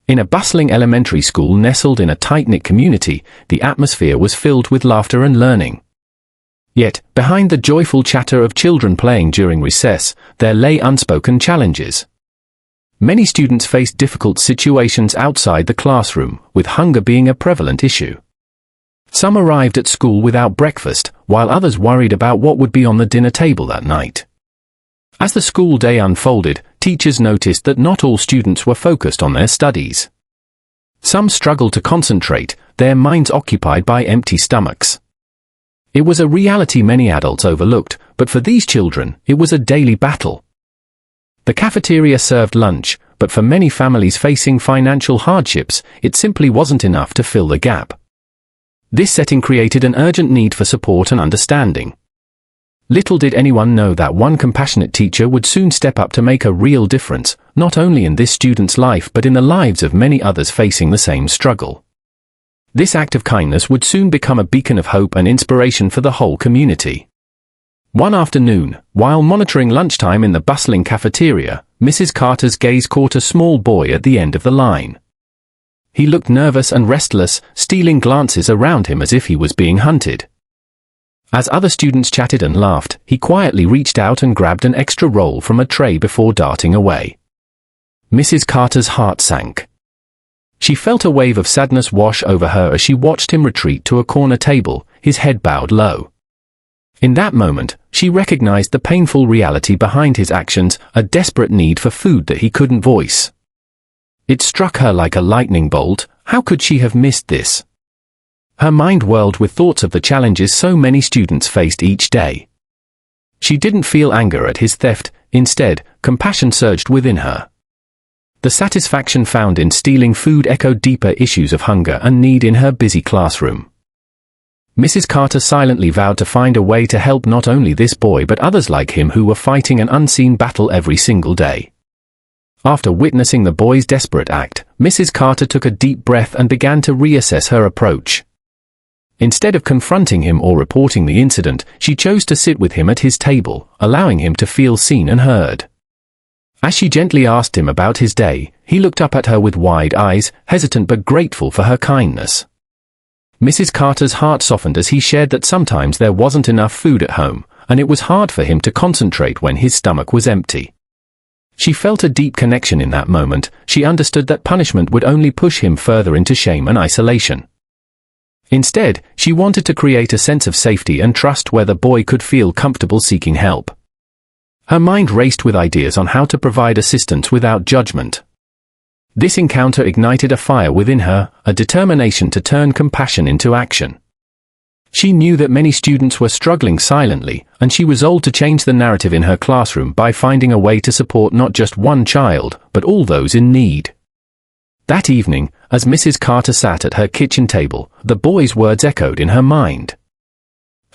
In a bustling elementary school nestled in a tight-knit community, the atmosphere was filled with laughter and learning. Yet, behind the joyful chatter of children playing during recess, there lay unspoken challenges. Many students faced difficult situations outside the classroom, with hunger being a prevalent issue. Some arrived at school without breakfast, while others worried about what would be on the dinner table that night. As the school day unfolded, teachers noticed that not all students were focused on their studies. Some struggled to concentrate, their minds occupied by empty stomachs. It was a reality many adults overlooked, but for these children, it was a daily battle. The cafeteria served lunch, but for many families facing financial hardships, it simply wasn't enough to fill the gap. This setting created an urgent need for support and understanding. Little did anyone know that one compassionate teacher would soon step up to make a real difference, not only in this student's life but in the lives of many others facing the same struggle. This act of kindness would soon become a beacon of hope and inspiration for the whole community. One afternoon, while monitoring lunchtime in the bustling cafeteria, Mrs. Carter's gaze caught a small boy at the end of the line. He looked nervous and restless, stealing glances around him as if he was being hunted. As other students chatted and laughed, he quietly reached out and grabbed an extra roll from a tray before darting away. Mrs. Carter's heart sank. She felt a wave of sadness wash over her as she watched him retreat to a corner table, his head bowed low. In that moment, she recognized the painful reality behind his actions, a desperate need for food that he couldn't voice. It struck her like a lightning bolt. How could she have missed this? Her mind whirled with thoughts of the challenges so many students faced each day. She didn't feel anger at his theft, instead, compassion surged within her. The satisfaction found in stealing food echoed deeper issues of hunger and need in her busy classroom. Mrs. Carter silently vowed to find a way to help not only this boy but others like him who were fighting an unseen battle every single day. After witnessing the boy's desperate act, Mrs. Carter took a deep breath and began to reassess her approach. Instead of confronting him or reporting the incident, she chose to sit with him at his table, allowing him to feel seen and heard. As she gently asked him about his day, he looked up at her with wide eyes, hesitant but grateful for her kindness. Mrs. Carter's heart softened as he shared that sometimes there wasn't enough food at home, and it was hard for him to concentrate when his stomach was empty. She felt a deep connection in that moment. She understood that punishment would only push him further into shame and isolation. Instead, she wanted to create a sense of safety and trust where the boy could feel comfortable seeking help. Her mind raced with ideas on how to provide assistance without judgment. This encounter ignited a fire within her, a determination to turn compassion into action. She knew that many students were struggling silently, and she resolved to change the narrative in her classroom by finding a way to support not just one child, but all those in need. That evening, as Mrs. Carter sat at her kitchen table, the boy's words echoed in her mind.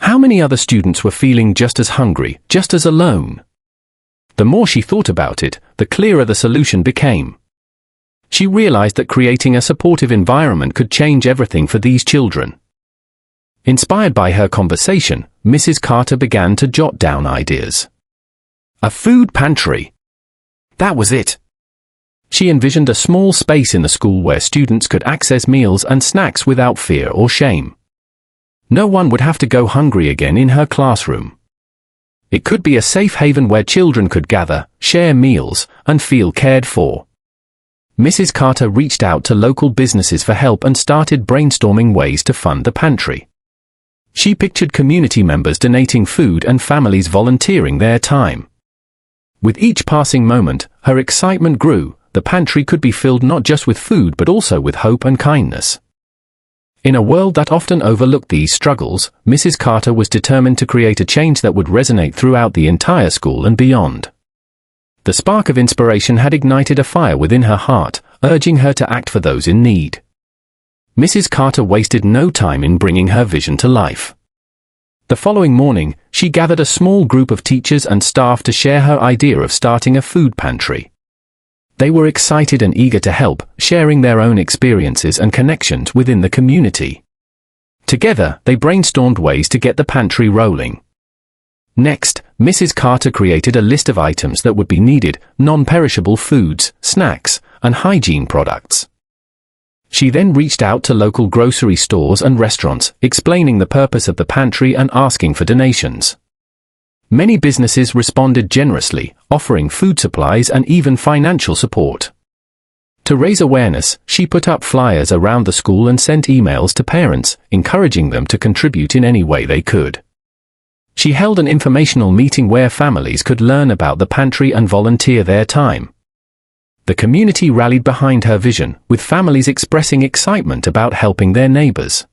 How many other students were feeling just as hungry, just as alone? The more she thought about it, the clearer the solution became. She realized that creating a supportive environment could change everything for these children. Inspired by her conversation, Mrs. Carter began to jot down ideas. A food pantry. That was it. She envisioned a small space in the school where students could access meals and snacks without fear or shame. No one would have to go hungry again in her classroom. It could be a safe haven where children could gather, share meals, and feel cared for. Mrs. Carter reached out to local businesses for help and started brainstorming ways to fund the pantry. She pictured community members donating food and families volunteering their time. With each passing moment, her excitement grew. The pantry could be filled not just with food but also with hope and kindness. In a world that often overlooked these struggles, Mrs. Carter was determined to create a change that would resonate throughout the entire school and beyond. The spark of inspiration had ignited a fire within her heart, urging her to act for those in need. Mrs. Carter wasted no time in bringing her vision to life. The following morning, she gathered a small group of teachers and staff to share her idea of starting a food pantry. They were excited and eager to help, sharing their own experiences and connections within the community. Together, they brainstormed ways to get the pantry rolling. Next, Mrs. Carter created a list of items that would be needed: non-perishable foods, snacks, and hygiene products. She then reached out to local grocery stores and restaurants, explaining the purpose of the pantry and asking for donations. Many businesses responded generously, offering food supplies and even financial support. To raise awareness, she put up flyers around the school and sent emails to parents, encouraging them to contribute in any way they could. She held an informational meeting where families could learn about the pantry and volunteer their time. The community rallied behind her vision, with families expressing excitement about helping their neighbors.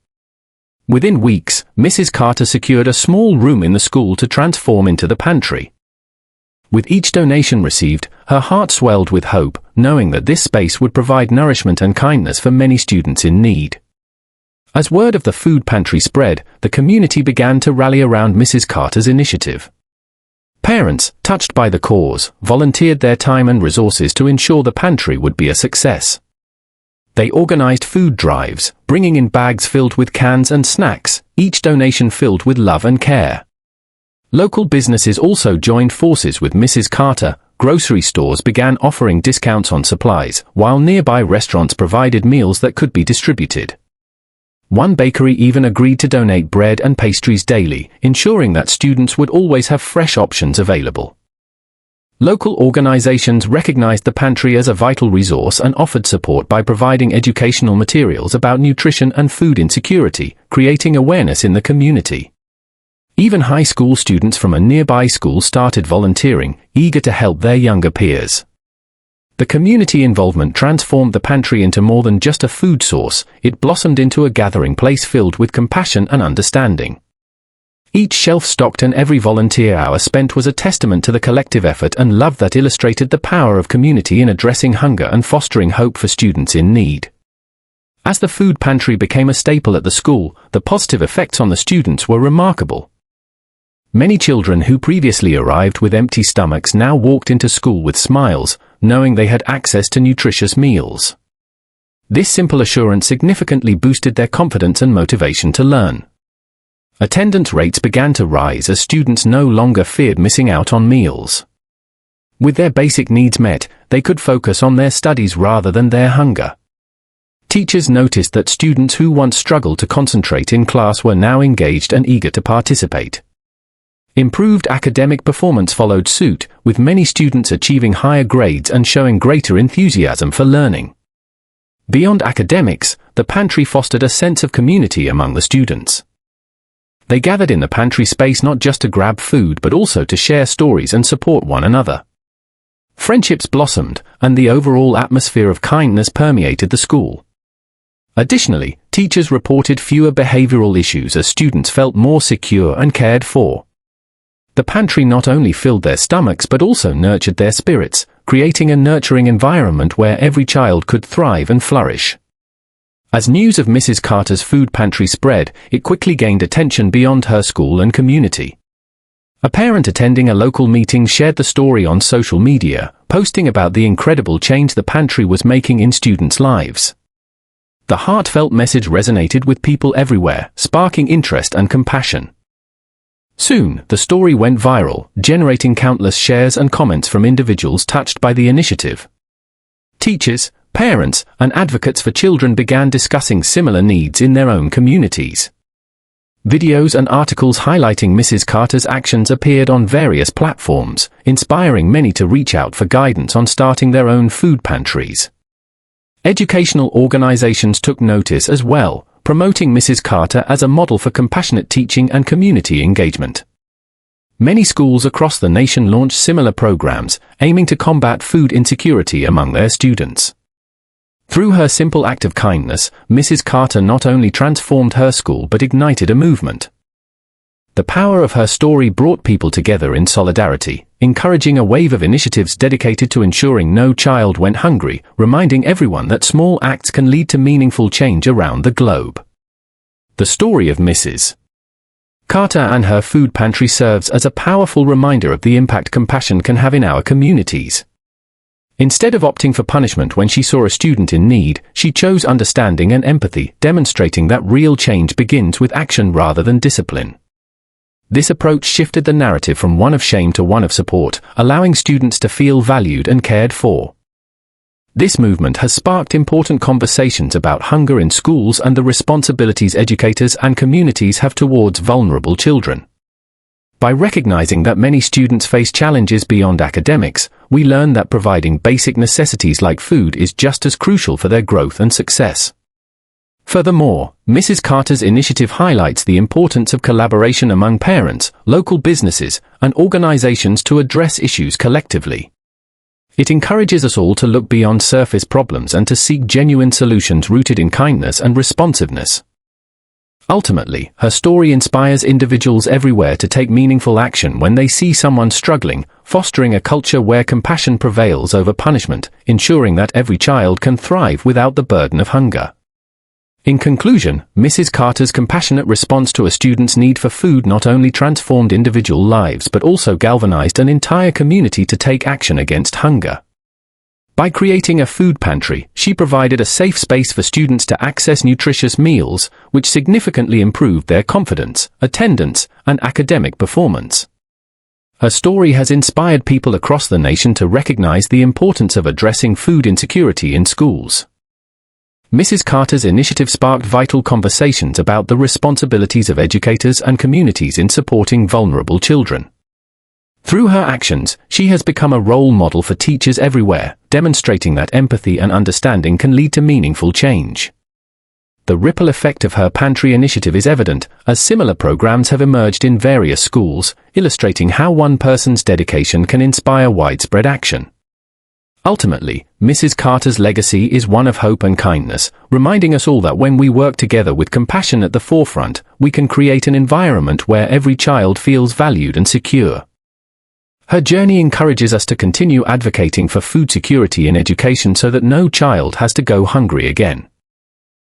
Within weeks, Mrs. Carter secured a small room in the school to transform into the pantry. With each donation received, her heart swelled with hope, knowing that this space would provide nourishment and kindness for many students in need. As word of the food pantry spread, the community began to rally around Mrs. Carter's initiative. Parents, touched by the cause, volunteered their time and resources to ensure the pantry would be a success. They organized food drives, bringing in bags filled with cans and snacks, each donation filled with love and care. Local businesses also joined forces with Mrs. Carter. Grocery stores began offering discounts on supplies, while nearby restaurants provided meals that could be distributed. One bakery even agreed to donate bread and pastries daily, ensuring that students would always have fresh options available. Local organizations recognized the pantry as a vital resource and offered support by providing educational materials about nutrition and food insecurity, creating awareness in the community. Even high school students from a nearby school started volunteering, eager to help their younger peers. The community involvement transformed the pantry into more than just a food source. It blossomed into a gathering place filled with compassion and understanding. Each shelf stocked and every volunteer hour spent was a testament to the collective effort and love that illustrated the power of community in addressing hunger and fostering hope for students in need. As the food pantry became a staple at the school, the positive effects on the students were remarkable. Many children who previously arrived with empty stomachs now walked into school with smiles, knowing they had access to nutritious meals. This simple assurance significantly boosted their confidence and motivation to learn. Attendance rates began to rise as students no longer feared missing out on meals. With their basic needs met, they could focus on their studies rather than their hunger. Teachers noticed that students who once struggled to concentrate in class were now engaged and eager to participate. Improved academic performance followed suit, with many students achieving higher grades and showing greater enthusiasm for learning. Beyond academics, the pantry fostered a sense of community among the students. They gathered in the pantry space not just to grab food but also to share stories and support one another. Friendships blossomed, and the overall atmosphere of kindness permeated the school. Additionally, teachers reported fewer behavioral issues as students felt more secure and cared for. The pantry not only filled their stomachs but also nurtured their spirits, creating a nurturing environment where every child could thrive and flourish. As news of Mrs. Carter's food pantry spread, it quickly gained attention beyond her school and community. A parent attending a local meeting shared the story on social media, posting about the incredible change the pantry was making in students' lives. The heartfelt message resonated with people everywhere, sparking interest and compassion. Soon, the story went viral, generating countless shares and comments from individuals touched by the initiative. Teachers, parents, and advocates for children began discussing similar needs in their own communities. Videos and articles highlighting Mrs. Carter's actions appeared on various platforms, inspiring many to reach out for guidance on starting their own food pantries. Educational organizations took notice as well, promoting Mrs. Carter as a model for compassionate teaching and community engagement. Many schools across the nation launched similar programs, aiming to combat food insecurity among their students. Through her simple act of kindness, Mrs. Carter not only transformed her school but ignited a movement. The power of her story brought people together in solidarity, encouraging a wave of initiatives dedicated to ensuring no child went hungry, reminding everyone that small acts can lead to meaningful change around the globe. The story of Mrs. Carter and her food pantry serves as a powerful reminder of the impact compassion can have in our communities. Instead of opting for punishment when she saw a student in need, she chose understanding and empathy, demonstrating that real change begins with action rather than discipline. This approach shifted the narrative from one of shame to one of support, allowing students to feel valued and cared for. This movement has sparked important conversations about hunger in schools and the responsibilities educators and communities have towards vulnerable children. By recognizing that many students face challenges beyond academics, we learn that providing basic necessities like food is just as crucial for their growth and success. Furthermore, Mrs. Carter's initiative highlights the importance of collaboration among parents, local businesses, and organizations to address issues collectively. It encourages us all to look beyond surface problems and to seek genuine solutions rooted in kindness and responsiveness. Ultimately, her story inspires individuals everywhere to take meaningful action when they see someone struggling, fostering a culture where compassion prevails over punishment, ensuring that every child can thrive without the burden of hunger. In conclusion, Mrs. Carter's compassionate response to a student's need for food not only transformed individual lives but also galvanized an entire community to take action against hunger. By creating a food pantry, she provided a safe space for students to access nutritious meals, which significantly improved their confidence, attendance, and academic performance. Her story has inspired people across the nation to recognize the importance of addressing food insecurity in schools. Mrs. Carter's initiative sparked vital conversations about the responsibilities of educators and communities in supporting vulnerable children. Through her actions, she has become a role model for teachers everywhere, demonstrating that empathy and understanding can lead to meaningful change. The ripple effect of her pantry initiative is evident, as similar programs have emerged in various schools, illustrating how one person's dedication can inspire widespread action. Ultimately, Mrs. Carter's legacy is one of hope and kindness, reminding us all that when we work together with compassion at the forefront, we can create an environment where every child feels valued and secure. Her journey encourages us to continue advocating for food security in education so that no child has to go hungry again.